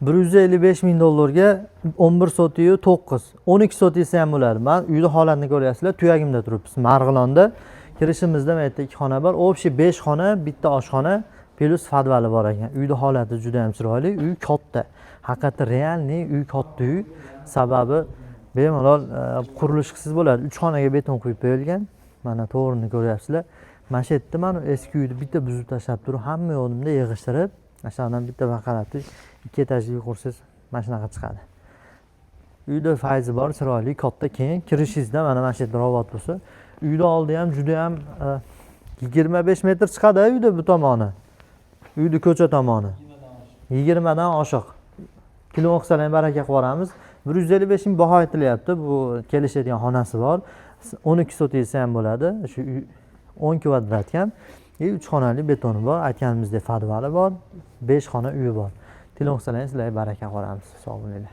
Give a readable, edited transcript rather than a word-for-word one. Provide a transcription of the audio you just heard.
$155 ming 11 sotiyu 9, 12 soti esa ham bo'ladi. Men uyda holatni ko'ryapsizlar, tuyagimda turibmiz. Marg'ilonda kirishimizda mana yerda 2 xona bor. Общий 5 xona, bitta oshxona, plus podvali bor ekan. Uyda holati juda ham chiroyli, uy katta. Haqiqatda realniy uy katta uy. Sababi bemalol qurilish qilsiz bo'ladi. 3 xonaga beton quyib qo'yilgan. Mana to'g'rini ko'ryapsizlar. Mana shu yerda men eski uyni bitta buzib tashlab turib, hamma yo'limda yig'ishtirib, ashundan bitta vaqalatni 2 etajli qursiz mana shunaqa chiqadi. Uyda fayzi bor, chiroyli, katta, keng. Kirishingizda mana shu yerda robot bo'lsa, uyda oldi ham juda ham 25 metr chiqadi uyda bu tomoni. Uyni ko'cha tomoni. 20 dan oshiq. Kilo oqsalang baraka qilib yuboramiz. 155 ming baho aytilyapti. Bu kelishadigan xonasi bor. 12 sotisi ham bo'ladi. Shu 10 kvadratgan. 3 xonali betoni bor. Aytganimizdek podvali bor. 5 xona uyi bor. Kilo oqsalang sizlarga baraka qilib yuboramiz. Sog' bo'linglar.